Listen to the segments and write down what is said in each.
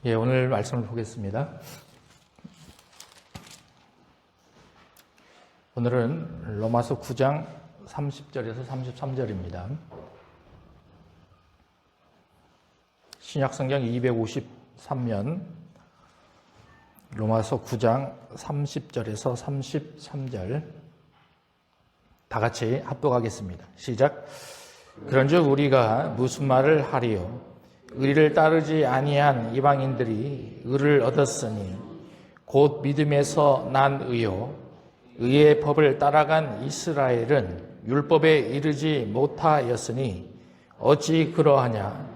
예, 오늘 말씀을 보겠습니다. 오늘은 로마서 9장 30절에서 33절입니다. 신약성경 253면 로마서 9장 30절에서 33절 다 같이 합독하겠습니다. 시작. 그런즉 우리가 무슨 말을 하리요? 의를 따르지 아니한 이방인들이 의를 얻었으니 곧 믿음에서 난 의요 의의 법을 따라간 이스라엘은 율법에 이르지 못하였으니 어찌 그러하냐?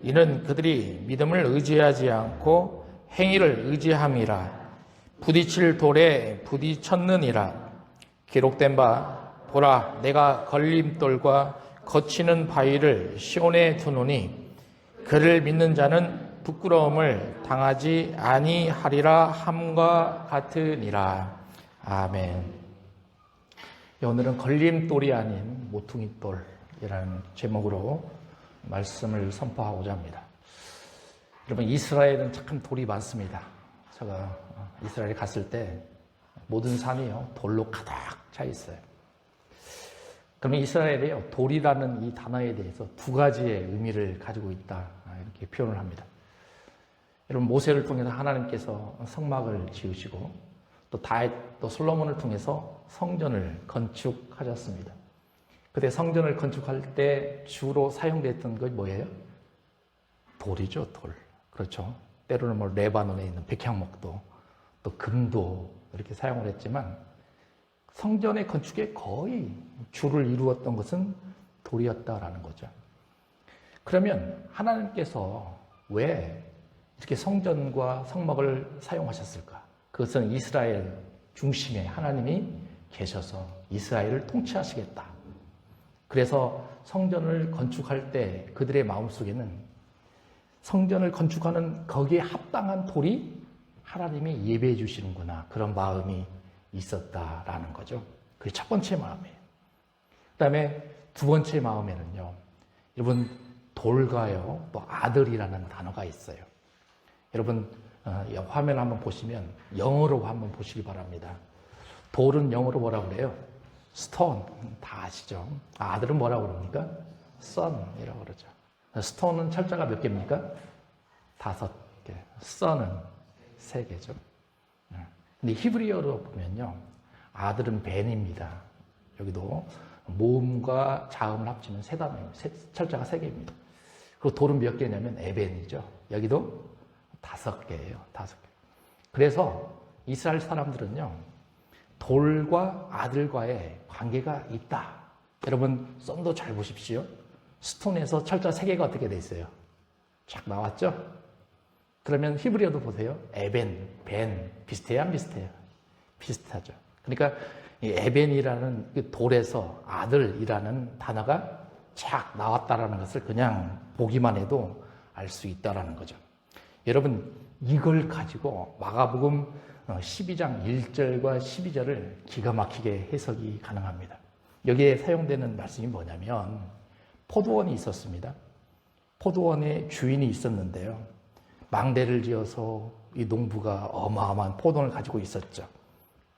이는 그들이 믿음을 의지하지 않고 행위를 의지함이라. 부딪힐 돌에 부딪혔느니라. 기록된 바 보라 내가 걸림돌과 거치는 바위를 시온에 두노니 그를 믿는 자는 부끄러움을 당하지 아니하리라 함과 같으니라. 아멘. 오늘은 걸림돌이 아닌 모퉁이돌이라는 제목으로 말씀을 선포하고자 합니다. 여러분, 이스라엘은 참 돌이 많습니다. 제가 이스라엘에 갔을 때 모든 산이요 돌로 가득 차 있어요. 그러면 이스라엘이요 돌이라는 이 단어에 대해서 두 가지의 의미를 가지고 있다, 이렇게 표현을 합니다. 여러분, 모세를 통해서 하나님께서 성막을 지으시고 또 솔로몬을 통해서 성전을 건축하셨습니다. 그때 성전을 건축할 때 주로 사용됐던 것이 뭐예요? 돌이죠, 돌. 그렇죠. 때로는 뭐 레바논에 있는 백향목도 또 금도 이렇게 사용을 했지만 성전의 건축에 거의 주를 이루었던 것은 돌이었다라는 거죠. 그러면 하나님께서 왜 이렇게 성전과 성막을 사용하셨을까? 그것은 이스라엘 중심에 하나님이 계셔서 이스라엘을 통치하시겠다. 그래서 성전을 건축할 때 그들의 마음속에는 성전을 건축하는 거기에 합당한 돌이 하나님이 예배해 주시는구나, 그런 마음이 있었다라는 거죠. 그게 첫 번째 마음이에요. 그 다음에 두 번째 마음에는요, 여러분, 돌과요 또 아들이라는 단어가 있어요. 여러분, 화면 한번 보시면 영어로 한번 보시기 바랍니다. 돌은 영어로 뭐라고 그래요? stone. 다 아시죠? 아들은 뭐라고 그럽니까? son이라고 그러죠. stone은 철자가 몇 개입니까? 5개. son은 3개죠. 근데 히브리어로 보면요, 아들은 벤입니다. 여기도 모음과 자음을 합치면 세 단어예요. 철자가 3개입니다. 그리고 돌은 몇 개냐면 에벤이죠. 여기도 5개예요. 5개. 그래서 이스라엘 사람들은요, 돌과 아들과의 관계가 있다. 여러분, 썸도 잘 보십시오. 스톤에서 철자 3개가 어떻게 돼 있어요? 쫙 나왔죠? 그러면 히브리어도 보세요. 에벤, 벤, 비슷해요, 안 비슷해요? 비슷하죠. 그러니까 이 에벤이라는 그 돌에서 아들이라는 단어가 쫙 나왔다라는 것을 그냥 보기만 해도 알 수 있다라는 거죠. 여러분, 이걸 가지고 마가복음 12장 1절과 12절을 기가 막히게 해석이 가능합니다. 여기에 사용되는 말씀이 뭐냐면, 포도원이 있었습니다. 포도원에 주인이 있었는데요, 망대를 지어서 이 농부가 어마어마한 포도원을 가지고 있었죠.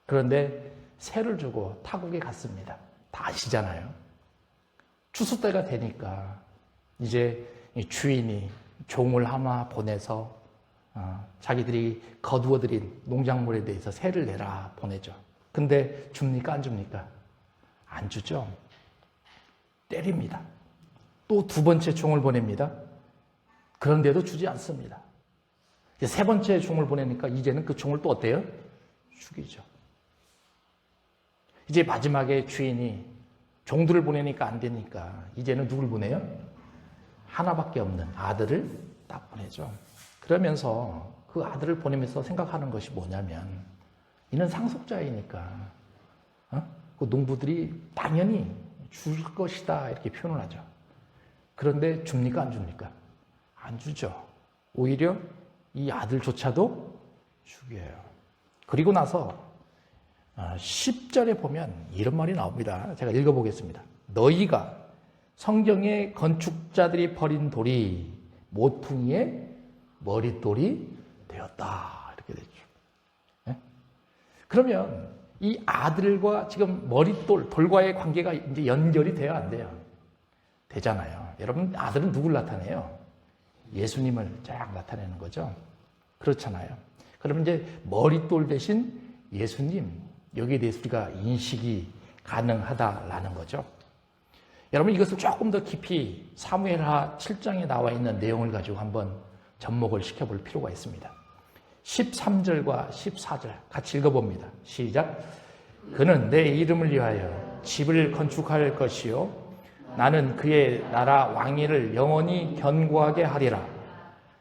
그런데 세를 주고 타국에 갔습니다. 다 아시잖아요. 추수 때가 되니까 이제 주인이 종을 하나 보내서 자기들이 거두어들인 농작물에 대해서 세를 내라 보내죠. 근데 줍니까 안 줍니까? 안 주죠. 때립니다. 또 두 번째 종을 보냅니다. 그런데도 주지 않습니다. 세 번째 종을 보내니까 이제는 그 종을 또 어때요? 죽이죠. 이제 마지막에 주인이 종들을 보내니까 안 되니까 이제는 누굴 보내요? 하나밖에 없는 아들을 딱 보내죠. 그러면서 그 아들을 보내면서 생각하는 것이 뭐냐면, 이는 상속자이니까 그 농부들이 당연히 줄 것이다, 이렇게 표현을 하죠. 그런데 줍니까 안 줍니까? 안 주죠. 오히려 이 아들조차도 죽여요. 그리고 나서 10절에 보면 이런 말이 나옵니다. 제가 읽어보겠습니다. 너희가 성경의 건축자들이 버린 돌이 모퉁이에 머릿돌이 되었다. 이렇게 되죠. 네? 그러면 이 아들과 지금 돌과의 관계가 이제 연결이 돼야 안 돼요? 되잖아요. 여러분, 아들은 누굴 나타내요? 예수님을 쫙 나타내는 거죠. 그렇잖아요. 그러면 이제 머릿돌 대신 예수님, 여기에 대해서 우리가 인식이 가능하다라는 거죠. 여러분, 이것을 조금 더 깊이 사무엘하 7장에 나와 있는 내용을 가지고 한번 접목을 시켜볼 필요가 있습니다. 13절과 14절 같이 읽어봅니다. 시작. 그는 내 이름을 위하여 집을 건축할 것이요 나는 그의 나라 왕위를 영원히 견고하게 하리라.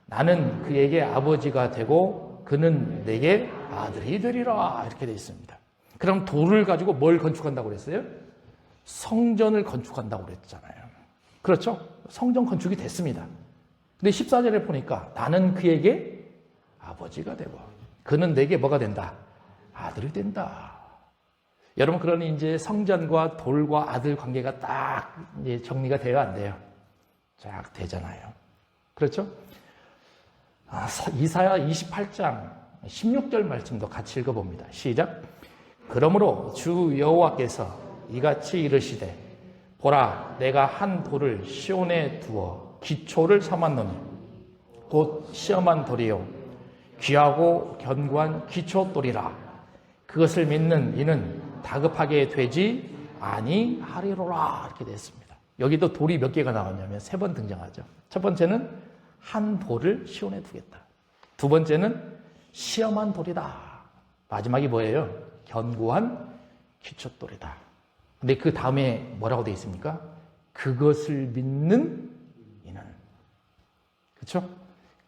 나는 그에게 아버지가 되고 그는 내게 아들이 되리라. 이렇게 되어 있습니다. 그럼 돌을 가지고 뭘 건축한다고 그랬어요? 성전을 건축한다고 그랬잖아요. 그렇죠? 성전 건축이 됐습니다. 근데 14절에 보니까 나는 그에게 아버지가 되고 그는 내게 뭐가 된다? 아들이 된다. 여러분, 그러니 이제 성전과 돌과 아들 관계가 딱 이제 정리가 돼야 안 돼요? 쫙 되잖아요. 그렇죠? 이사야 28장 16절 말씀도 같이 읽어봅니다. 시작. 그러므로 주 여호와께서 이같이 이르시되 보라 내가 한 돌을 시온에 두어 기초를 삼았노니 곧 시험한 돌이요 귀하고 견고한 기초돌이라. 그것을 믿는 이는 다급하게 되지 아니하리로라. 이렇게 됐습니다. 여기도 돌이 몇 개가 나왔냐면 3번 등장하죠. 첫 번째는 한 돌을 시온에 두겠다. 두 번째는 시험한 돌이다. 마지막이 뭐예요? 견고한 기초돌이다. 근데 그 다음에 뭐라고 되어 있습니까? 그것을 믿는 이는. 그렇죠?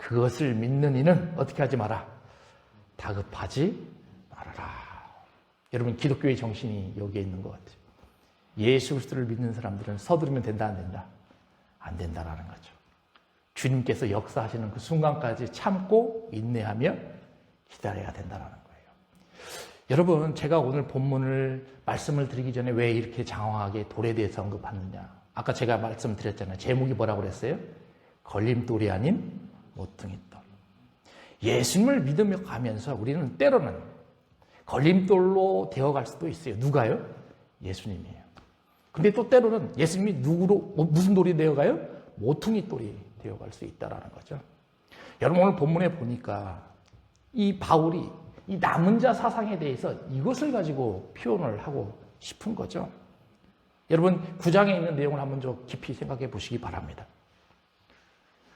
그것을 믿는 이는 어떻게 하지 마라? 다급하지 말아라. 여러분, 기독교의 정신이 여기에 있는 것 같아요. 예수 그리스도를 믿는 사람들은 서두르면 된다, 안 된다? 안 된다라는 거죠. 주님께서 역사하시는 그 순간까지 참고 인내하며 기다려야 된다라는 거예요. 여러분, 제가 오늘 본문을 말씀을 드리기 전에 왜 이렇게 장황하게 돌에 대해서 언급하느냐? 아까 제가 말씀드렸잖아요. 제목이 뭐라고 그랬어요? 걸림돌이 아닌 모퉁이돌. 예수님을 믿으며 가면서 우리는 때로는 걸림돌로 되어갈 수도 있어요. 누가요? 예수님이에요. 근데 또 때로는 예수님이 무슨 돌이 되어가요? 모퉁이돌이 되어갈 수 있다는 거죠. 여러분, 오늘 본문에 보니까 이 바울이 이 남은 자 사상에 대해서 이것을 가지고 표현을 하고 싶은 거죠. 여러분, 9장에 있는 내용을 한번 좀 깊이 생각해 보시기 바랍니다.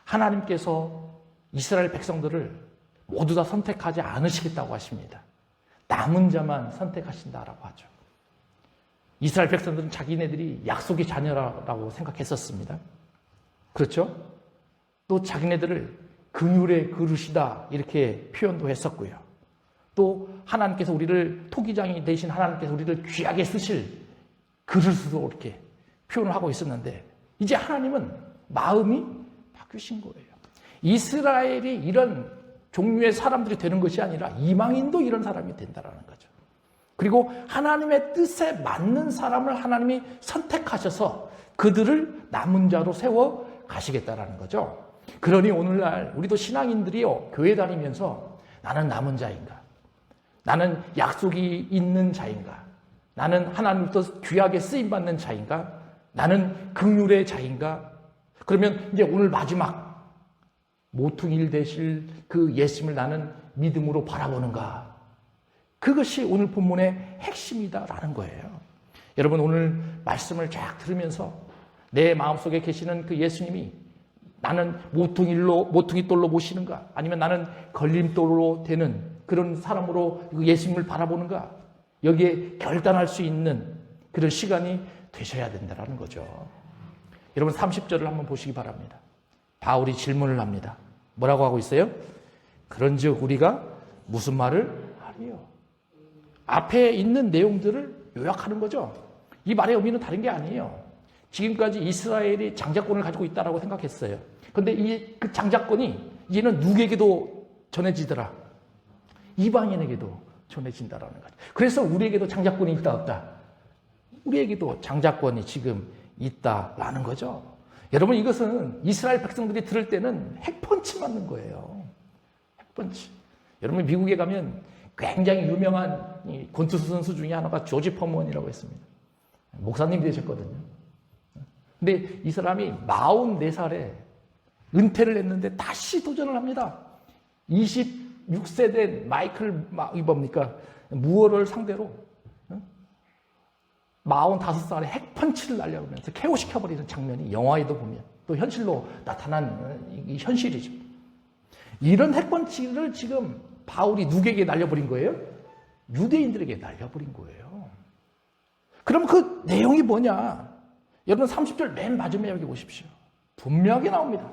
하나님께서 이스라엘 백성들을 모두 다 선택하지 않으시겠다고 하십니다. 남은 자만 선택하신다라고 하죠. 이스라엘 백성들은 자기네들이 약속의 자녀라고 생각했었습니다. 그렇죠? 또 자기네들을 긍휼의 그릇이다 이렇게 표현도 했었고요. 또 하나님께서 우리를 토기장이 되신 하나님께서 우리를 귀하게 쓰실 그릇으로 이렇게 표현을 하고 있었는데 이제 하나님은 마음이 바뀌신 거예요. 이스라엘이 이런 종류의 사람들이 되는 것이 아니라 이방인도 이런 사람이 된다는 거죠. 그리고 하나님의 뜻에 맞는 사람을 하나님이 선택하셔서 그들을 남은 자로 세워 가시겠다라는 거죠. 그러니 오늘날 우리도 신앙인들이요, 교회 다니면서 나는 남은 자인가? 나는 약속이 있는 자인가? 나는 하나님부터 귀하게 쓰임받는 자인가? 나는 긍휼의 자인가? 그러면 이제 오늘 마지막 모퉁이를 되실 그 예수님을 나는 믿음으로 바라보는가? 그것이 오늘 본문의 핵심이다라는 거예요. 여러분, 오늘 말씀을 쫙 들으면서 내 마음속에 계시는 그 예수님이 나는 모퉁이돌로 보시는가? 아니면 나는 걸림돌로 되는 그런 사람으로 예수님을 바라보는가? 여기에 결단할 수 있는 그런 시간이 되셔야 된다는 거죠. 여러분, 30절을 한번 보시기 바랍니다. 바울이 질문을 합니다. 뭐라고 하고 있어요? 그런즉 우리가 무슨 말을 하리요? 앞에 있는 내용들을 요약하는 거죠. 이 말의 의미는 다른 게 아니에요. 지금까지 이스라엘이 장자권을 가지고 있다고 생각했어요. 그런데 그 장자권이 이제는 누구에게도 전해지더라? 이방인에게도 전해진다라는 거죠. 그래서 우리에게도 장자권이 있다 없다? 우리에게도 장자권이 지금 있다라는 거죠. 여러분, 이것은 이스라엘 백성들이 들을 때는 핵펀치 맞는 거예요. 핵펀치. 여러분 미국에 가면 굉장히 유명한 이 권투 선수 중에 하나가 조지 퍼먼이라고 했습니다. 목사님이 되셨거든요. 근데 이 사람이 44살에 은퇴를 했는데 다시 도전을 합니다. 26세 된 마이클 무어를 상대로 45살에 핵펀치를 날려오면서 KO시켜버리는 장면이 영화에도 보면 또 현실로 나타난 이 현실이죠. 이런 핵펀치를 지금 바울이 누구에게 날려버린 거예요? 유대인들에게 날려버린 거예요. 그럼 그 내용이 뭐냐? 여러분 30절 맨 마지막에 여기 보십시오. 분명하게 나옵니다.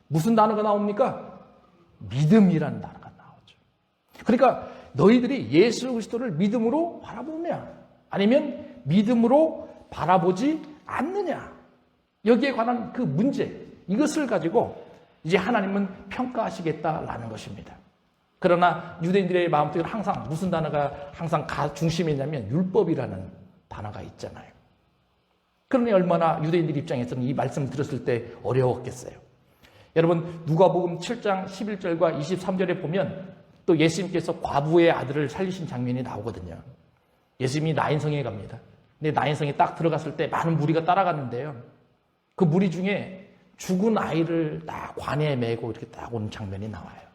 무슨 단어가 나옵니까? 믿음이라는 단어가 나오죠. 그러니까 너희들이 예수 그리스도를 믿음으로 바라보냐? 아니면 믿음으로 바라보지 않느냐? 여기에 관한 그 문제, 이것을 가지고 이제 하나님은 평가하시겠다라는 것입니다. 그러나 유대인들의 마음속에 항상 무슨 단어가 항상 중심에 있냐면 율법이라는 단어가 있잖아요. 그러니 얼마나 유대인들 입장에서는 이 말씀을 들었을 때 어려웠겠어요. 여러분 누가복음 7장 11절과 23절에 보면 또 예수님께서 과부의 아들을 살리신 장면이 나오거든요. 예수님이 나인성에 갑니다. 근데 나인성에 딱 들어갔을 때 많은 무리가 따라갔는데요. 그 무리 중에 죽은 아이를 딱 관에 메고 이렇게 딱 오는 장면이 나와요.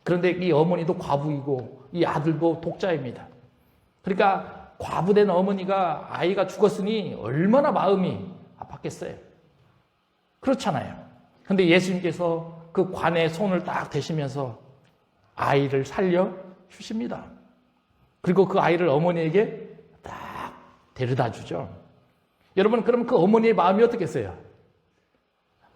그런데 이 어머니도 과부이고 이 아들도 독자입니다. 그러니까 과부된 어머니가 아이가 죽었으니 얼마나 마음이 아팠겠어요. 그렇잖아요. 근데 예수님께서 그 관에 손을 딱 대시면서 아이를 살려 주십니다. 그리고 그 아이를 어머니에게 딱 데려다 주죠. 여러분, 그럼 그 어머니의 마음이 어떻겠어요?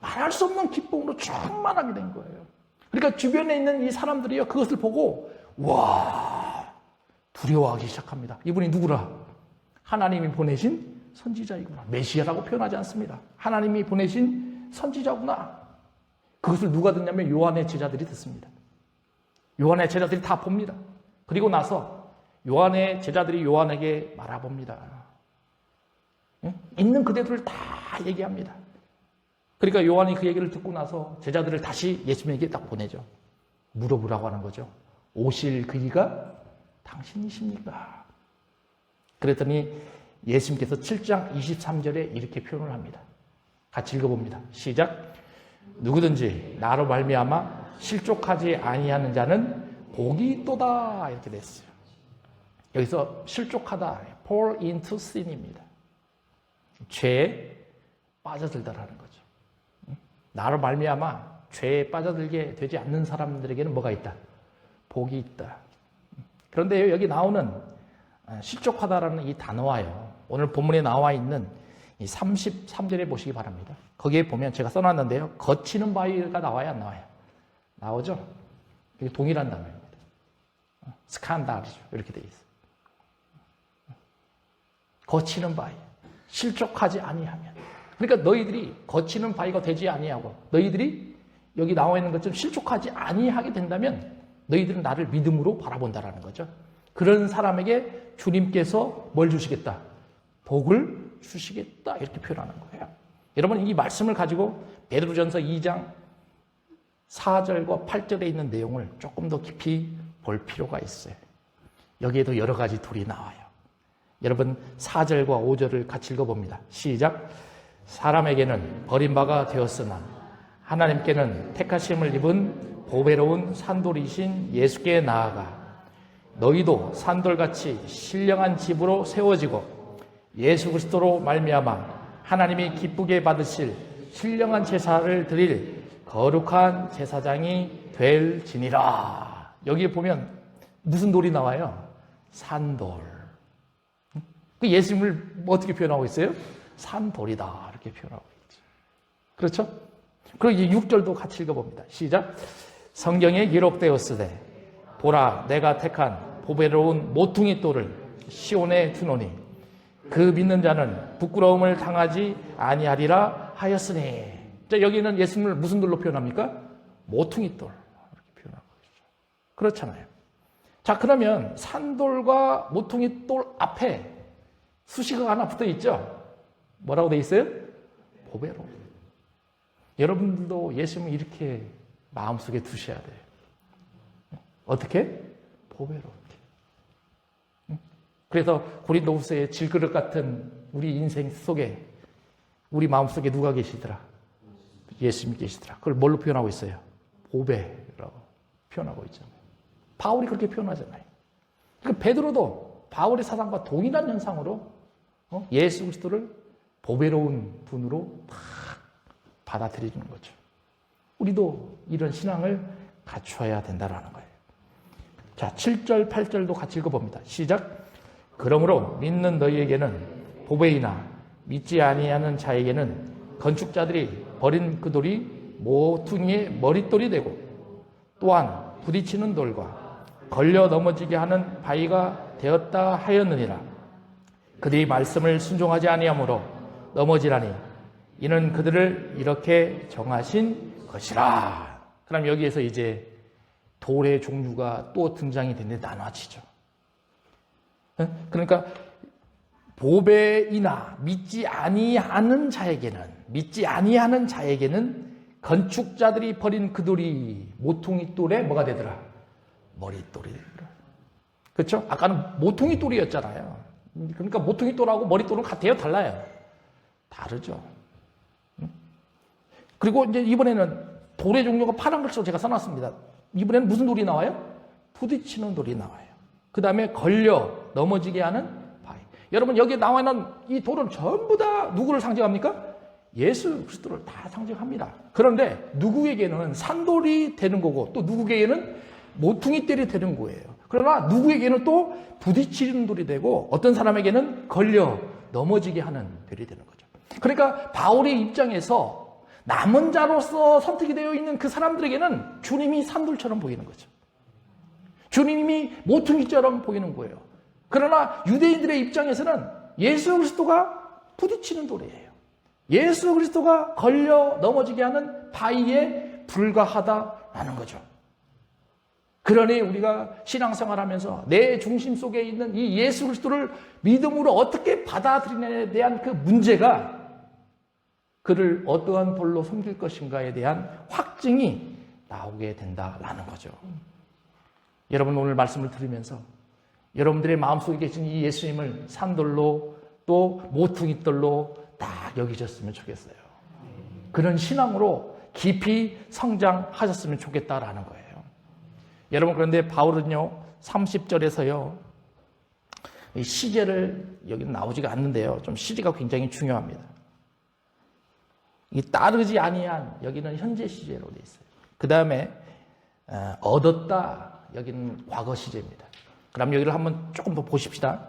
말할 수 없는 기쁨으로 충만하게 된 거예요. 그러니까 주변에 있는 이 사람들이요, 그것을 보고 와, 두려워하기 시작합니다. 이분이 누구라? 하나님이 보내신 선지자이구나. 메시아라고 표현하지 않습니다. 하나님이 보내신 선지자구나. 그것을 누가 듣냐면 요한의 제자들이 듣습니다. 요한의 제자들이 다 봅니다. 그리고 나서 요한의 제자들이 요한에게 말해봅니다. 있는 그대로를 다 얘기합니다. 그러니까 요한이 그 얘기를 듣고 나서 제자들을 다시 예수님에게 딱 보내죠. 물어보라고 하는 거죠. 오실 그이가 당신이십니까? 그랬더니 예수님께서 7장 23절에 이렇게 표현을 합니다. 같이 읽어봅니다. 시작. 누구든지 나로 말미암아 실족하지 아니하는 자는 복이 있도다. 이렇게 됐어요. 여기서 실족하다, fall into sin입니다. 죄에 빠져들다라는 거죠. 나로 말미암아 죄에 빠져들게 되지 않는 사람들에게는 뭐가 있다? 복이 있다. 그런데 여기 나오는 실족하다라는 이 단어와요, 오늘 본문에 나와 있는 이 33절에 보시기 바랍니다. 거기에 보면 제가 써놨는데요, 거치는 바위가 나와요, 안 나와요? 나오죠? 이게 동일한 단어입니다. 스칸달이죠. 이렇게 되어 있어요. 거치는 바위, 실족하지 아니하면. 그러니까 너희들이 거치는 바위가 되지 아니하고 너희들이 여기 나와 있는 것처럼 실족하지 아니하게 된다면 너희들은 나를 믿음으로 바라본다라는 거죠. 그런 사람에게 주님께서 뭘 주시겠다? 복을 주시겠다. 이렇게 표현하는 거예요. 여러분, 이 말씀을 가지고 베드로전서 2장 4절과 8절에 있는 내용을 조금 더 깊이 볼 필요가 있어요. 여기에도 여러 가지 돌이 나와요. 여러분 4절과 5절을 같이 읽어봅니다. 시작. 사람에게는 버림바가 되었으나 하나님께는 택하심을 입은 보배로운 산돌이신 예수께 나아가 너희도 산돌같이 신령한 집으로 세워지고 예수 그리스도로 말미암아 하나님이 기쁘게 받으실 신령한 제사를 드릴 거룩한 제사장이 될지니라. 여기에 보면 무슨 돌이 나와요? 산돌. 그 예수님을 어떻게 표현하고 있어요? 산돌이다. 이렇게 표현하고 있죠. 그렇죠? 그리고 이 6절도 같이 읽어봅니다. 시작. 성경에 기록되었으되 보라 내가 택한 보배로운 모퉁이 돌을 시온에 두노니 그 믿는 자는 부끄러움을 당하지 아니하리라 하였으니. 자, 여기는 예수님을 무슨 돌로 표현합니까? 모퉁이 돌. 이렇게 표현하고 있죠. 그렇잖아요. 자, 그러면 산돌과 모퉁이 돌 앞에 수식어가 하나 붙어 있죠? 뭐라고 돼 있어요? 보배로움. 여러분들도 예수님을 이렇게 마음속에 두셔야 돼요. 어떻게? 보배롭게. 그래서 고린도후서의 질그릇 같은 우리 인생 속에, 우리 마음속에 누가 계시더라? 예수님이 계시더라. 그걸 뭘로 표현하고 있어요? 보배라고 표현하고 있잖아요. 바울이 그렇게 표현하잖아요. 그러니까 베드로도 바울의 사상과 동일한 현상으로 예수 그리스도를 보배로운 분으로 막 받아들여주는 거죠. 우리도 이런 신앙을 갖춰야 된다는 거예요. 자, 7절, 8절도 같이 읽어봅니다. 시작. 그러므로 믿는 너희에게는 보배이나 믿지 아니하는 자에게는 건축자들이 버린 그 돌이 모퉁이의 머릿돌이 되고 또한 부딪히는 돌과 걸려 넘어지게 하는 바위가 되었다 하였느니라. 그들이 말씀을 순종하지 아니하므로 넘어지라니 이는 그들을 이렇게 정하신 것이라. 그럼 여기에서 이제 돌의 종류가 또 등장이 되는데 나눠지죠. 그러니까 보배이나 믿지 아니하는 자에게는 건축자들이 버린 그 돌이 모퉁이 돌에 뭐가 되더라? 머릿돌이 되더라. 그렇죠? 아까는 모퉁이 돌이었잖아요. 그러니까 모퉁이 돌하고 머릿돌은 같아요? 달라요? 다르죠. 그리고 이제 이번에는 돌의 종류가 파란 글씨로 제가 써놨습니다. 이번에는 무슨 돌이 나와요? 부딪히는 돌이 나와요. 그 다음에 걸려 넘어지게 하는 바위. 여러분 여기에 나와 있는 이 돌은 전부 다 누구를 상징합니까? 예수 그리스도를 다 상징합니다. 그런데 누구에게는 산돌이 되는 거고 또 누구에게는 모퉁이 돌이 되는 거예요. 그러나 누구에게는 또 부딪히는 돌이 되고 어떤 사람에게는 걸려 넘어지게 하는 돌이 되는 거죠. 그러니까 바울의 입장에서 남은 자로서 선택이 되어 있는 그 사람들에게는 주님이 산돌처럼 보이는 거죠. 주님이 모퉁이처럼 보이는 거예요. 그러나 유대인들의 입장에서는 예수 그리스도가 부딪히는 돌이에요. 예수 그리스도가 걸려 넘어지게 하는 바위에 불과하다라는 거죠. 그러니 우리가 신앙생활하면서 내 중심 속에 있는 이 예수 그리스도를 믿음으로 어떻게 받아들이느냐에 대한 그 문제가 그를 어떠한 돌로 섬길 것인가에 대한 확증이 나오게 된다라는 거죠. 여러분 오늘 말씀을 들으면서 여러분들의 마음속에 계신 이 예수님을 산돌로 또 모퉁이돌로 딱 여기셨으면 좋겠어요. 그런 신앙으로 깊이 성장하셨으면 좋겠다라는 거예요. 여러분 그런데 바울은요 30절에서요 이 시제를 여기는 나오지가 않는데요. 좀 시제가 굉장히 중요합니다. 이 따르지 아니한 여기는 현재 시제로 되어 있어요. 그 다음에 얻었다 여기는 과거 시제입니다. 그럼 여기를 한번 조금 더 보십시다.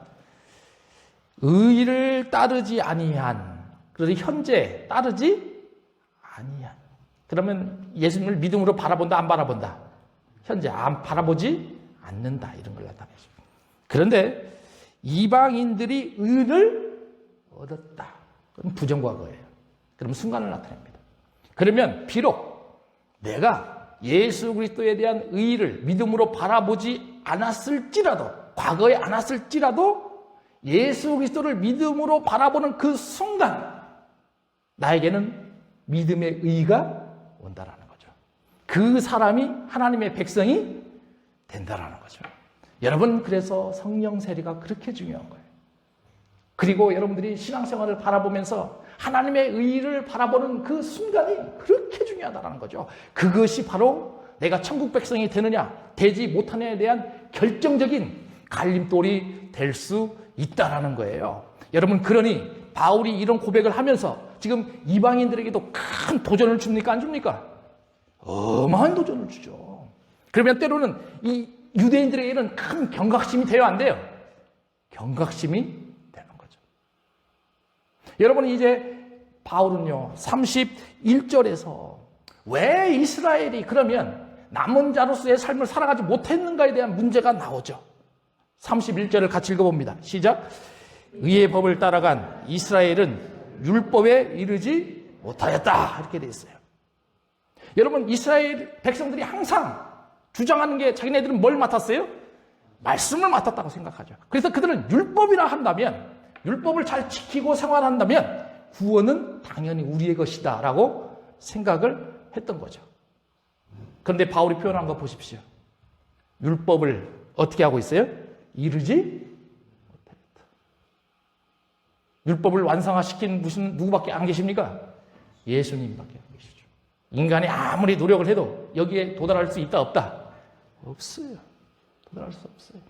의를 따르지 아니한 그래서 현재 따르지 아니한 그러면 예수님을 믿음으로 바라본다 안 바라본다? 현재 안 바라보지 않는다 이런 걸 나타내죠. 그런데 이방인들이 의를 얻었다. 그럼 부정과거예요. 그럼 순간을 나타냅니다. 그러면 비록 내가 예수 그리스도에 대한 의의를 믿음으로 바라보지 않았을지라도 과거에 않았을지라도 예수 그리스도를 믿음으로 바라보는 그 순간 나에게는 믿음의 의의가 온다라는 거죠. 그 사람이 하나님의 백성이 된다라는 거죠. 여러분 그래서 성령 세례가 그렇게 중요한 거예요. 그리고 여러분들이 신앙생활을 바라보면서 하나님의 의의를 바라보는 그 순간이 그렇게 중요하다는 거죠. 그것이 바로 내가 천국 백성이 되느냐 되지 못하느냐에 대한 결정적인 갈림돌이 될 수 있다는 거예요. 여러분 그러니 바울이 이런 고백을 하면서 지금 이방인들에게도 큰 도전을 줍니까 안 줍니까? 어마한 도전을 주죠. 그러면 때로는 이 유대인들에게는 큰 경각심이 돼요 안 돼요? 경각심이 여러분 이제 바울은요 31절에서 왜 이스라엘이 그러면 남은 자로서의 삶을 살아가지 못했는가에 대한 문제가 나오죠. 31절을 같이 읽어봅니다. 시작. 의의 법을 따라간 이스라엘은 율법에 이르지 못하였다 이렇게 돼 있어요. 여러분 이스라엘 백성들이 항상 주장하는 게 자기네들은 뭘 맡았어요? 말씀을 맡았다고 생각하죠. 그래서 그들은 율법이라 한다면 율법을 잘 지키고 생활한다면 구원은 당연히 우리의 것이다 라고 생각을 했던 거죠. 그런데 바울이 표현한 거 보십시오. 율법을 어떻게 하고 있어요? 이루지 못했다. 율법을 완성화시킨 무슨 누구밖에 안 계십니까? 예수님밖에 안 계시죠. 인간이 아무리 노력을 해도 여기에 도달할 수 있다 없다? 없어요. 도달할 수 없어요.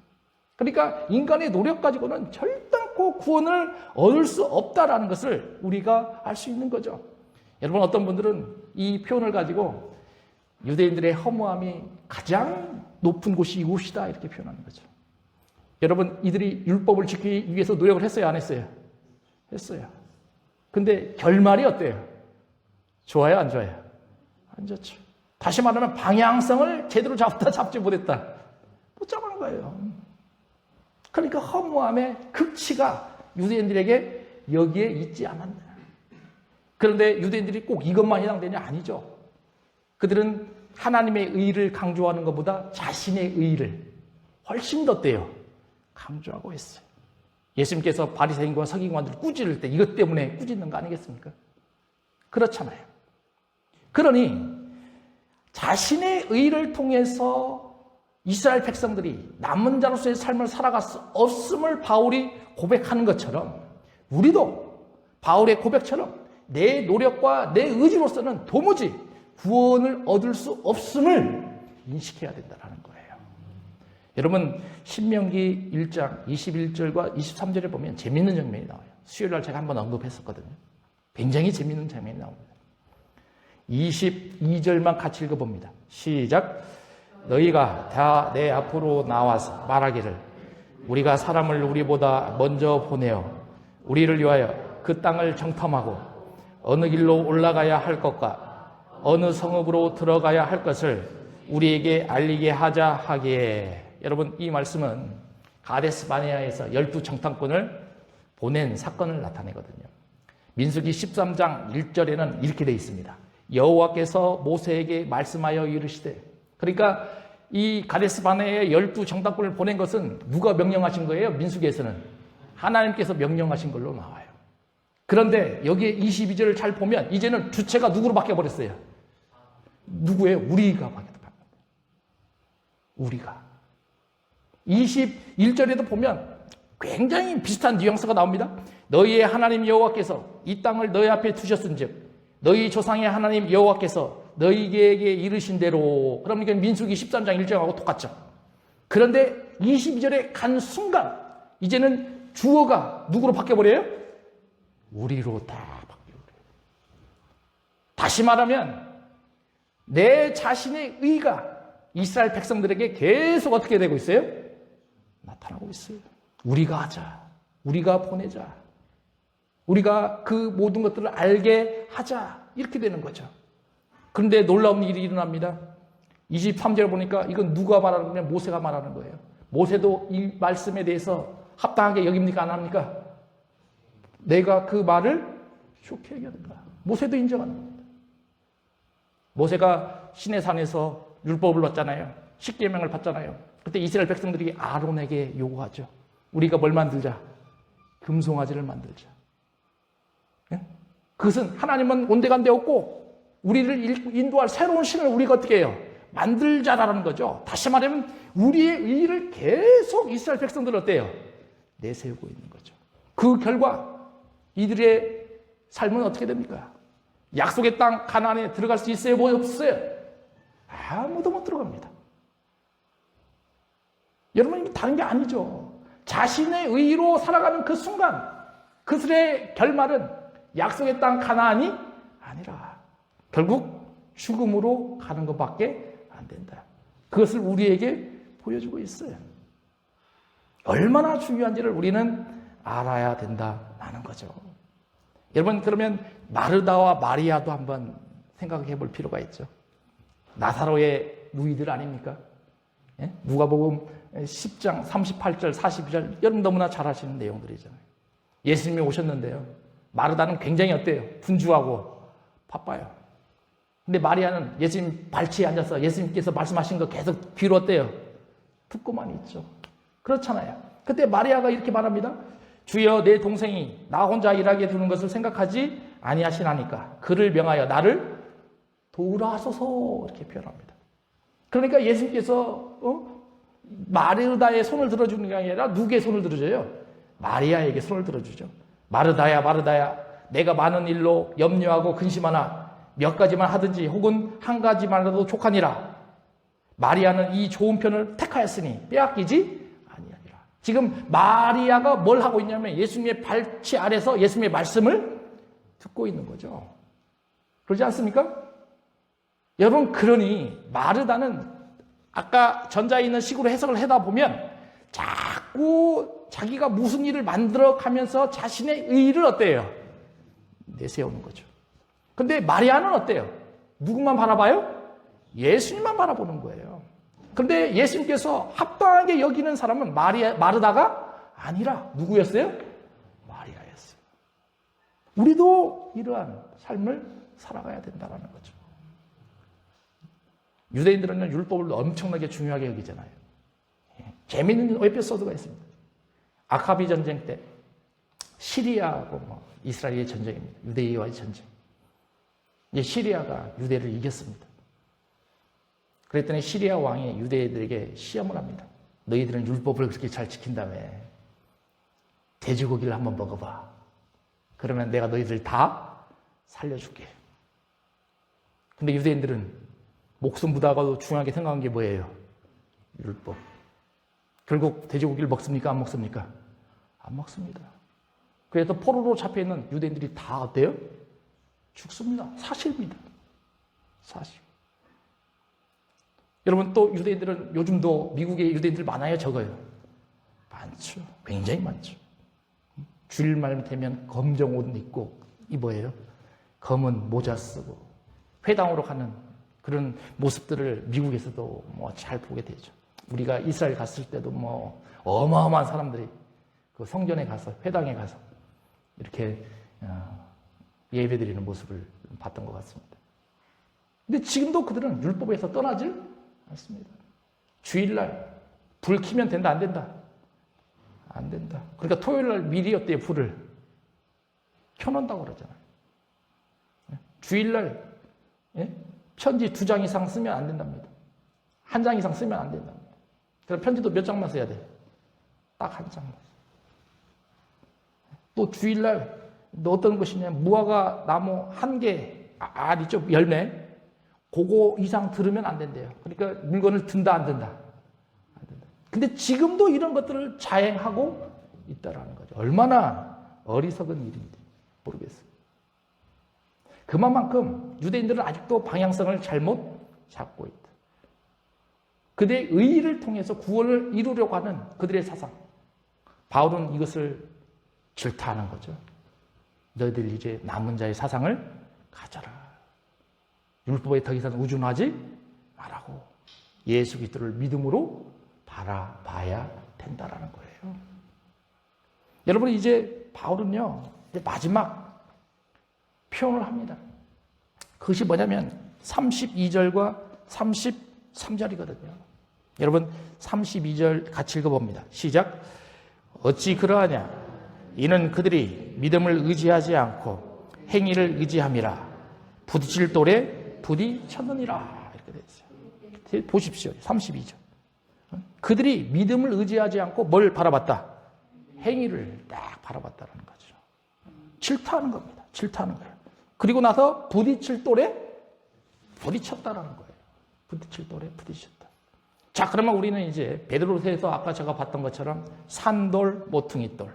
그러니까 인간의 노력 가지고는 결단코 구원을 얻을 수 없다라는 것을 우리가 알 수 있는 거죠. 여러분, 어떤 분들은 이 표현을 가지고 유대인들의 허무함이 가장 높은 곳이 이곳이다 이렇게 표현하는 거죠. 여러분, 이들이 율법을 지키기 위해서 노력을 했어요, 안 했어요? 했어요. 근데 결말이 어때요? 좋아요, 안 좋아요? 안 좋죠. 다시 말하면 방향성을 제대로 잡지 못했다. 못 잡은 거예요. 그러니까 허무함의 극치가 유대인들에게 여기에 있지 않았나. 그런데 유대인들이 꼭 이것만 해당되냐? 아니죠. 그들은 하나님의 의를 강조하는 것보다 자신의 의를 훨씬 더 강조하고 있어요. 예수님께서 바리새인과 서기관들을 꾸짖을 때 이것 때문에 꾸짖는 거 아니겠습니까? 그렇잖아요. 그러니 자신의 의를 통해서 이스라엘 백성들이 남은 자로서의 삶을 살아갈 수 없음을 바울이 고백하는 것처럼 우리도 바울의 고백처럼 내 노력과 내 의지로서는 도무지 구원을 얻을 수 없음을 인식해야 된다는 거예요. 여러분, 신명기 1장 21절과 23절에 보면 재미있는 장면이 나와요. 수요일날 제가 한번 언급했었거든요. 굉장히 재미있는 장면이 나옵니다. 22절만 같이 읽어봅니다. 시작. 너희가 다 내 앞으로 나와서 말하기를 우리가 사람을 우리보다 먼저 보내어 우리를 위하여 그 땅을 정탐하고 어느 길로 올라가야 할 것과 어느 성읍으로 들어가야 할 것을 우리에게 알리게 하자 하기에. 여러분, 이 말씀은 가데스 바네아에서 12 정탐꾼을 보낸 사건을 나타내거든요. 민수기 13장 1절에는 이렇게 되어 있습니다. 여호와께서 모세에게 말씀하여 이르시되. 그러니까 이 가데스 바네아에 12 정탐꾼을 보낸 것은 누가 명령하신 거예요? 민수기에서는 하나님께서 명령하신 걸로 나와요. 그런데 여기에 22절을 잘 보면 이제는 주체가 누구로 바뀌어버렸어요? 누구예요? 우리가 바뀌었다. 우리가. 21절에도 보면 굉장히 비슷한 뉘앙스가 나옵니다. 너희의 하나님 여호와께서 이 땅을 너희 앞에 두셨은즉 너희 조상의 하나님 여호와께서 너희에게 이르신 대로. 그러니까 민수기 13장 1절하고 똑같죠. 그런데 22절에 간 순간 이제는 주어가 누구로 바뀌어버려요? 우리로 다 바뀌어버려요. 다시 말하면 내 자신의 의가 이스라엘 백성들에게 계속 어떻게 되고 있어요? 나타나고 있어요. 우리가 하자. 우리가 보내자. 우리가 그 모든 것들을 알게 하자. 이렇게 되는 거죠. 그런데 놀라운 일이 일어납니다. 23절 보니까 이건 누가 말하는 거냐? 모세가 말하는 거예요. 모세도 이 말씀에 대해서 합당하게 여깁니까? 안 합니까? 내가 그 말을 좋게 여겼는가? 모세도 인정하는 겁니다. 모세가 시내산에서 율법을 받잖아요. 십계명을 받잖아요. 그때 이스라엘 백성들이 아론에게 요구하죠. 우리가 뭘 만들자? 금송아지를 만들자. 네? 그것은 하나님은 온데간데 없고 우리를 인도할 새로운 신을 우리가 어떻게 해요? 만들자라는 거죠. 다시 말하면 우리의 의의를 계속 이스라엘 백성들은 어때요? 내세우고 있는 거죠. 그 결과 이들의 삶은 어떻게 됩니까? 약속의 땅 가나안에 들어갈 수 있어요? 뭐 없어요? 아무도 못 들어갑니다. 여러분, 이게 다른 게 아니죠. 자신의 의로 살아가는 그 순간 그들의 결말은 약속의 땅 가나안이 아니라 결국 죽음으로 가는 것밖에 안 된다. 그것을 우리에게 보여주고 있어요. 얼마나 중요한지를 우리는 알아야 된다는 거죠. 여러분, 그러면 마르다와 마리아도 한번 생각해 볼 필요가 있죠. 나사로의 누이들 아닙니까? 예? 누가복음 10장 38절 42절 여러분 너무나 잘 아시는 내용들이잖아요. 예수님이 오셨는데요. 마르다는 굉장히 어때요? 분주하고 바빠요. 근데 마리아는 예수님 발치에 앉아서 예수님께서 말씀하신 거 계속 귀로 어때요? 듣고만 있죠. 그렇잖아요. 그때 마리아가 이렇게 말합니다. 주여, 내 동생이 나 혼자 일하게 두는 것을 생각하지 아니하시나니까 그를 명하여 나를 도우라 하소서 이렇게 표현합니다. 그러니까 예수님께서 마르다의 손을 들어주는 게 아니라 누구의 손을 들어줘요? 마리아에게 손을 들어주죠. 마르다야, 마르다야, 내가 많은 일로 염려하고 근심하나 몇 가지만 하든지 혹은 한 가지만이라도 족하니라. 마리아는 이 좋은 편을 택하였으니 빼앗기지 아니하리라. 지금 마리아가 뭘 하고 있냐면 예수님의 발치 아래서 예수님의 말씀을 듣고 있는 거죠. 그러지 않습니까? 여러분, 그러니 마르다는 아까 전자에 있는 식으로 해석을 하다 보면 자꾸 자기가 무슨 일을 만들어 가면서 자신의 의의를 어때요? 내세우는 거죠. 근데 마리아는 어때요? 누구만 바라봐요? 예수님만 바라보는 거예요. 그런데 예수님께서 합당하게 여기는 사람은 마르다가 아니라 누구였어요? 마리아였어요. 우리도 이러한 삶을 살아가야 된다는 거죠. 유대인들은 율법을 엄청나게 중요하게 여기잖아요. 재미있는 에피소드가 있습니다. 아카비 전쟁 때 시리아하고 이스라엘의 전쟁입니다. 유대인과의 전쟁. 이제 시리아가 유대를 이겼습니다. 그랬더니 시리아 왕이 유대인들에게 시험을 합니다. 너희들은 율법을 그렇게 잘 지킨다며 돼지고기를 한번 먹어봐. 그러면 내가 너희들 다 살려줄게. 근데 유대인들은 목숨보다도 중요하게 생각한 게 뭐예요? 율법. 결국 돼지고기를 먹습니까? 안 먹습니까? 안 먹습니다. 그래서 포로로 잡혀있는 유대인들이 다 어때요? 죽습니다. 사실입니다. 사실. 여러분, 또 유대인들은 요즘도 미국에 유대인들 많아요? 적어요? 많죠. 굉장히 많죠. 주일말 되면 검정 옷 입고 입어요. 검은 모자 쓰고 회당으로 가는 그런 모습들을 미국에서도 잘 보게 되죠. 우리가 이스라엘 갔을 때도 어마어마한 사람들이 그 성전에 가서 회당에 가서 이렇게 예배드리는 모습을 봤던 것 같습니다. 근데 지금도 그들은 율법에서 떠나질 않습니다. 주일날 불 켜면 된다, 안 된다? 안 된다. 그러니까 토요일날 미리 어때요? 불을 켜놓는다고 그러잖아요. 주일날 편지 2장 이상 쓰면 안 된답니다. 1장 이상 쓰면 안 된답니다. 그럼 편지도 몇 장만 써야 돼요? 딱 1장만. 또 주일날 어떤 것이냐면 무화과 나무 1개, 알 있죠? 열매. 그거 이상 들으면 안 된대요. 그러니까 물건을 든다, 안 든다? 안 된다. 근데 지금도 이런 것들을 자행하고 있다라는 거죠. 얼마나 어리석은 일인지 모르겠어요. 그만큼 유대인들은 아직도 방향성을 잘못 잡고 있다. 그들의 의의를 통해서 구원을 이루려고 하는 그들의 사상. 바울은 이것을 질타하는 거죠. 너희들 이제 남은 자의 사상을 가져라. 율법에 더 이상 의존하지 말라고. 예수 그리스도를 믿음으로 바라봐야 된다라는 거예요. 여러분, 이제 바울은요, 이제 마지막 표현을 합니다. 그것이 뭐냐면 32절과 33절이거든요. 여러분, 32절 같이 읽어봅니다. 시작. 어찌 그러하냐? 이는 그들이 믿음을 의지하지 않고 행위를 의지함이라. 부딪힐 돌에 부딪혔느니라. 이렇게 되어 있어요. 보십시오. 32절. 그들이 믿음을 의지하지 않고 뭘 바라봤다? 행위를 딱 바라봤다는 거죠. 질타하는 겁니다. 질타하는 거예요. 그리고 나서 부딪힐 돌에 부딪혔다라는 거예요. 부딪힐 돌에 부딪혔다. 자, 그러면 우리는 이제 베드로서에서 아까 제가 봤던 것처럼 산돌, 모퉁이돌.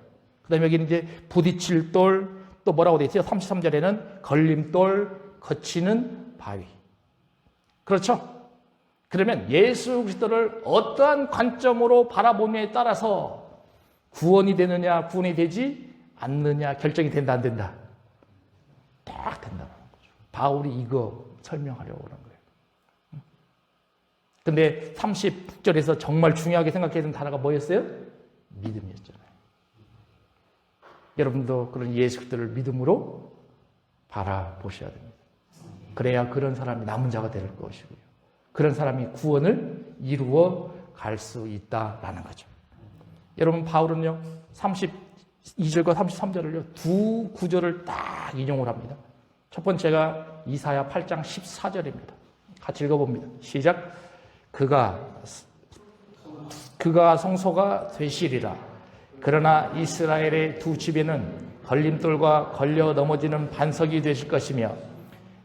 그 다음에 여기는 이제 부딪힐 돌, 또 뭐라고 되어 있어요? 33절에는 걸림돌, 거치는 바위. 그렇죠? 그러면 예수 그리스도를 어떠한 관점으로 바라보느냐에 따라서 구원이 되느냐, 구원이 되지 않느냐 결정이 된다, 안 된다? 딱 된다는 거죠. 바울이 이거 설명하려고 그런 거예요. 근데 30절에서 정말 중요하게 생각했던 단어가 뭐였어요? 믿음이었잖아요. 여러분도 그런 예수 그리스도를 믿음으로 바라보셔야 됩니다. 그래야 그런 사람이 남은 자가 될 것이고요. 그런 사람이 구원을 이루어 갈 수 있다라는 거죠. 여러분, 바울은요, 32절과 33절을요, 두 구절을 딱 인용을 합니다. 첫 번째가 이사야 8장 14절입니다. 같이 읽어봅니다. 시작. 그가 그가 성소가 되시리라. 그러나 이스라엘의 두 집에는 걸림돌과 걸려 넘어지는 반석이 되실 것이며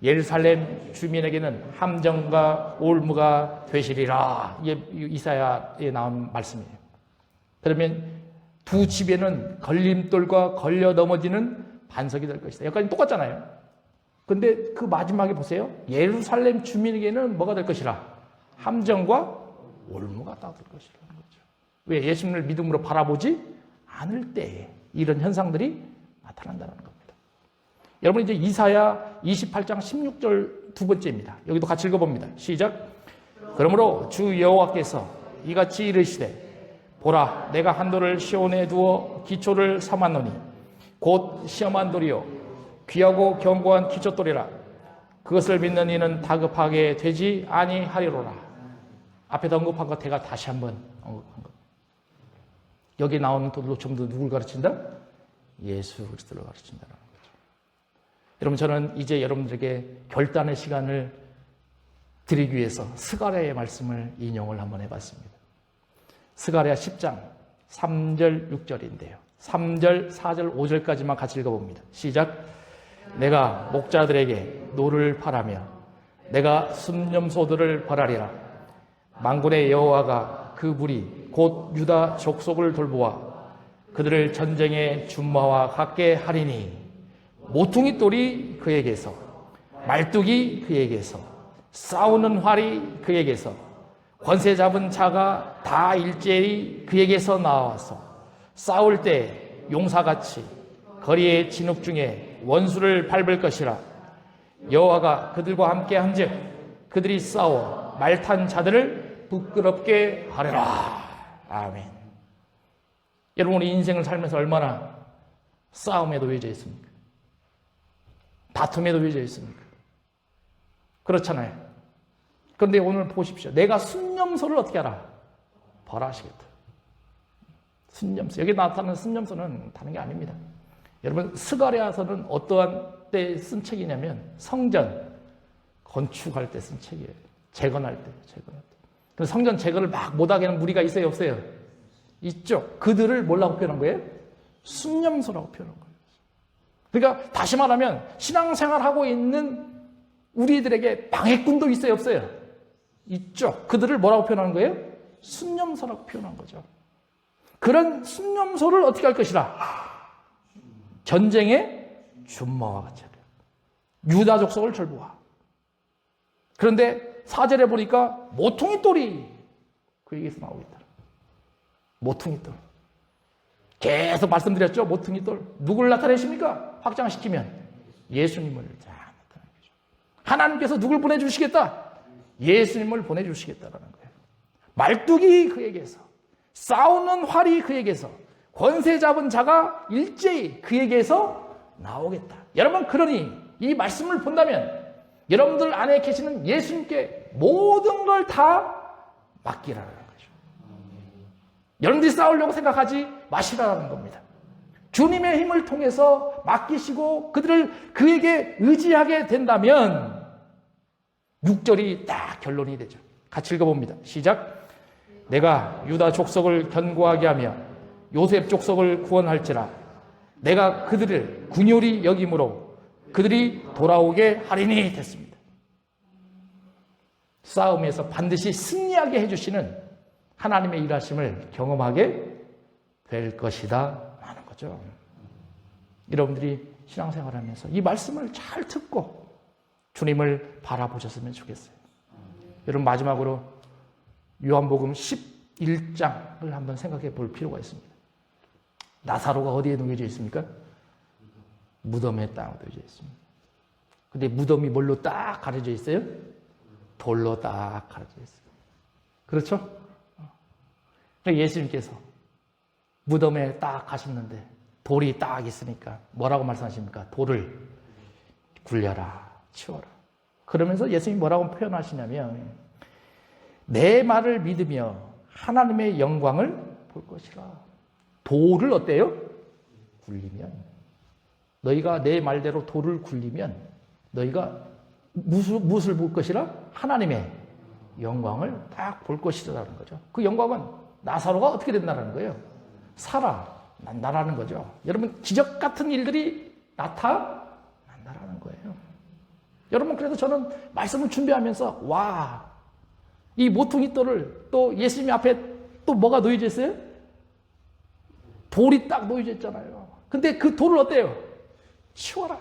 예루살렘 주민에게는 함정과 올무가 되시리라. 이게 이사야에 나온 말씀이에요. 그러면 두 집에는 걸림돌과 걸려 넘어지는 반석이 될 것이다. 여기까지 똑같잖아요. 근데 그 마지막에 보세요. 예루살렘 주민에게는 뭐가 될 것이라? 함정과 올무가 될 것이라는 거죠. 왜? 예수님을 믿음으로 바라보지 않을 때에 이런 현상들이 나타난다는 겁니다. 여러분 이제 이사야 28장 16절 두 번째입니다. 여기도 같이 읽어봅니다. 시작. 그러므로 주 여호와께서 이같이 이르시되 보라 내가 한돌을 시온에 두어 기초를 삼았노니 곧 시험한 돌이요 귀하고 견고한 기초돌이라. 그것을 믿는 이는 다급하게 되지 아니하리로라. 앞에도 언급한 것 제가 다시 한번 언급한 것. 여기 나오는 돌로 전부 누굴 가르친다? 예수 그리스도를 가르친다는 거죠. 여러분 저는 이제 여러분들에게 결단의 시간을 드리기 위해서 스가랴의 말씀을 인용을 한번 해봤습니다. 스가랴 10장 3절 6절인데요. 3절 4절 5절까지만 같이 읽어봅니다. 시작. 내가 목자들에게 노를 파라며 내가 순념소들을 벌하리라. 만군의 여호와가 그 무리 곧 유다 족속을 돌보아 그들을 전쟁의 준마와 같게 하리니 모퉁이 돌이 그에게서 말뚝이 그에게서 싸우는 활이 그에게서 권세 잡은 자가 다 일제히 그에게서 나와서 싸울 때 용사같이 거리의 진흙 중에 원수를 밟을 것이라. 여호와가 그들과 함께 한즉 그들이 싸워 말탄 자들을 부끄럽게 하리라. 아멘. 여러분 우리 인생을 살면서 얼마나 싸움에 놓여져 있습니까? 다툼에 놓여져 있습니까? 그렇잖아요. 그런데 오늘 보십시오. 내가 순념소를 어떻게 하라? 벌하시겠다. 순념소. 여기 나타나는 순념소는 다른 게 아닙니다. 여러분 스가랴서는 어떠한 때 쓴 책이냐면 성전 건축할 때 쓴 책이에요. 재건할 때. 그래서 성전 재건을 막 못하게 하는 무리가 있어요, 없어요? 있죠. 그들을 뭐라고 표현한 거예요? 순념소라고 표현한 거예요. 그러니까 다시 말하면 신앙생활하고 있는 우리들에게 방해꾼도 있어요, 없어요? 있죠. 그들을 뭐라고 표현하는 거예요? 순념소라고 표현한 거죠. 그런 순념소를 어떻게 할 것이라? 전쟁의 준마와 같이 하려. 유다 족속을 절보하. 그런데 4절에 보니까 모퉁이 돌이 그에게서 나오고 있다. 모퉁이 돌. 계속 말씀드렸죠. 모퉁이 돌. 누구를 나타내십니까? 확장시키면 예수님을 나타내죠. 하나님께서 누굴 보내주시겠다? 예수님을 보내주시겠다라는 거예요. 말뚝이 그에게서, 싸우는 활이 그에게서, 권세 잡은 자가 일제히 그에게서 나오겠다. 여러분 그러니 이 말씀을 본다면 여러분들 안에 계시는 예수님께 모든 걸 다 맡기라는 거죠. 여러분들이 싸우려고 생각하지 마시라는 겁니다. 주님의 힘을 통해서 맡기시고 그들을 그에게 의지하게 된다면 6절이 딱 결론이 되죠. 같이 읽어봅니다. 시작. 내가 유다 족속을 견고하게 하며 요셉 족속을 구원할지라. 내가 그들을 군요리 여김으로 그들이 돌아오게 하리니 됐습니다. 싸움에서 반드시 승리하게 해주시는 하나님의 일하심을 경험하게 될 것이다 하는 거죠. 여러분들이 신앙생활하면서 이 말씀을 잘 듣고 주님을 바라보셨으면 좋겠어요. 여러분 마지막으로 요한복음 11장을 한번 생각해 볼 필요가 있습니다. 나사로가 어디에 놓여져 있습니까? 무덤에 딱 놓여져 있습니다. 근데 무덤이 뭘로 딱 가려져 있어요? 돌로 딱 가려져 있어요. 그렇죠? 예수님께서 무덤에 딱 가셨는데 돌이 딱 있으니까 뭐라고 말씀하십니까? 돌을 굴려라, 치워라. 그러면서 예수님이 뭐라고 표현하시냐면 내 말을 믿으며 하나님의 영광을 볼 것이라. 돌을 어때요? 굴리면. 너희가 내 말대로 돌을 굴리면 너희가 무엇을 볼 것이라? 하나님의 영광을 딱 볼 것이라는 거죠. 그 영광은 나사로가 어떻게 된다는 거예요? 살아난다라는 거죠. 여러분, 기적 같은 일들이 나타난다라는 거예요. 여러분, 그래서 저는 말씀을 준비하면서 와, 이 모퉁이 돌을 또 예수님 앞에 또 뭐가 놓여져 있어요? 돌이 딱 놓여져 있잖아요. 근데 그 돌을 어때요? 치워라.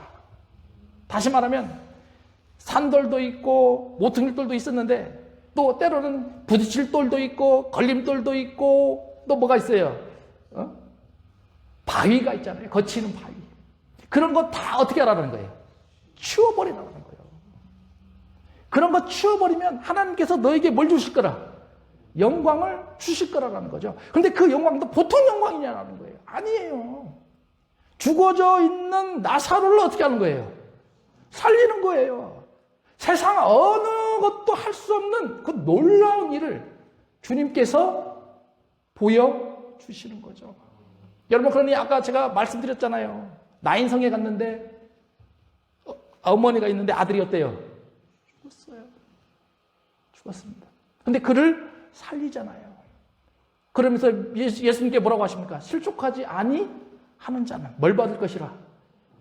다시 말하면 산돌도 있고 모퉁이 돌도 있었는데 또 때로는 부딪힐 돌도 있고 걸림돌도 있고 또 뭐가 있어요? 바위가 있잖아요. 거치는 바위. 그런 거 다 어떻게 하라는 거예요? 치워버리라는 거예요. 그런 거 치워버리면 하나님께서 너에게 뭘 주실 거라? 영광을 주실 거라는 거죠. 그런데 그 영광도 보통 영광이냐라는 거예요. 아니에요. 죽어져 있는 나사로를 어떻게 하는 거예요? 살리는 거예요. 세상 어느 것도 할 수 없는 그 놀라운 일을 주님께서 보여주시는 거죠. 여러분, 그러니 아까 제가 말씀드렸잖아요. 나인성에 갔는데 어머니가 있는데 아들이 어때요? 죽었어요. 죽었습니다. 근데 그를 살리잖아요. 그러면서 예수님께 뭐라고 하십니까? 실족하지 아니하는 자는 뭘 받을 것이라?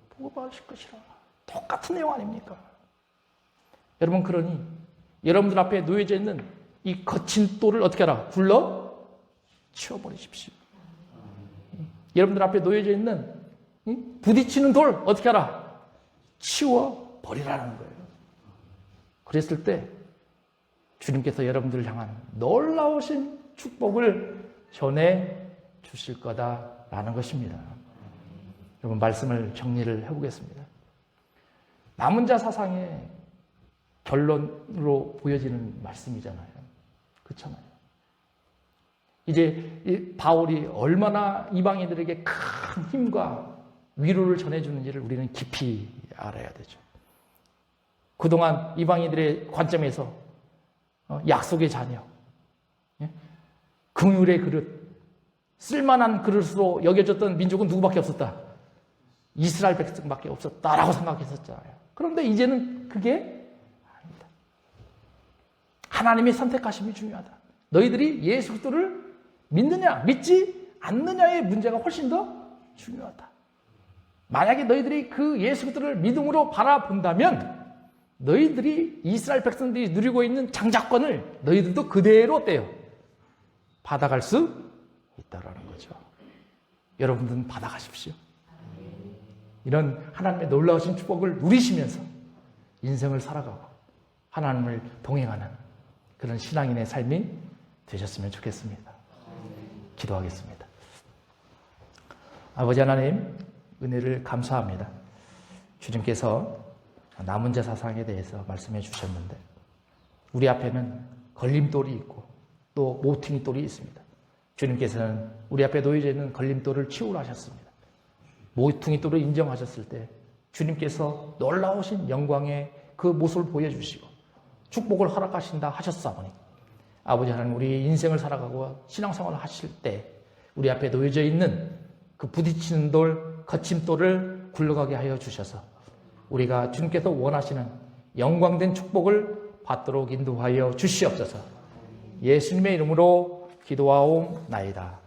복을 받으실 것이라. 똑같은 내용 아닙니까? 여러분, 그러니 여러분들 앞에 놓여져 있는 이 거친 돌을 어떻게 하라? 굴러 치워버리십시오. 여러분들 앞에 놓여져 있는 부딪히는 돌 어떻게 하라? 치워버리라는 거예요. 그랬을 때 주님께서 여러분들을 향한 놀라우신 축복을 전해 주실 거다라는 것입니다. 여러분, 말씀을 정리를 해보겠습니다. 남은 자 사상의 결론으로 보여지는 말씀이잖아요. 그렇잖아요. 이제 이 바울이 얼마나 이방인들에게 큰 힘과 위로를 전해주는 지를 우리는 깊이 알아야 되죠. 그동안 이방인들의 관점에서 약속의 자녀, 긍휼의 그릇, 쓸만한 그릇으로 여겨졌던 민족은 누구밖에 없었다? 이스라엘 백성밖에 없었다라고 생각했었잖아요. 그런데 이제는 그게 아닙니다. 하나님의 선택하심이 중요하다. 너희들이 예수 그리스도를 믿느냐, 믿지 않느냐의 문제가 훨씬 더 중요하다. 만약에 너희들이 그 예수 그리스도를 믿음으로 바라본다면 너희들이 이스라엘 백성들이 누리고 있는 장자권을 너희들도 그대로 어때요? 받아갈 수 있다라는 거죠. 여러분들은 받아가십시오. 이런 하나님의 놀라우신 축복을 누리시면서 인생을 살아가고 하나님을 동행하는 그런 신앙인의 삶이 되셨으면 좋겠습니다. 기도하겠습니다. 아버지 하나님, 은혜를 감사합니다. 주님께서 남은 자 사상에 대해서 말씀해 주셨는데 우리 앞에는 걸림돌이 있고 또 모퉁이 돌이 있습니다. 주님께서는 우리 앞에 놓여져 있는 걸림돌을 치우라 하셨습니다. 모퉁이 돌을 인정하셨을 때 주님께서 놀라우신 영광의 그 모습을 보여주시고 축복을 허락하신다 하셨사오니 아버지 하나님, 우리 인생을 살아가고 신앙생활을 하실 때 우리 앞에 놓여져 있는 그 부딪히는 돌, 거친 돌을 굴러가게 하여 주셔서 우리가 주님께서 원하시는 영광된 축복을 받도록 인도하여 주시옵소서. 예수님의 이름으로 기도하옵나이다.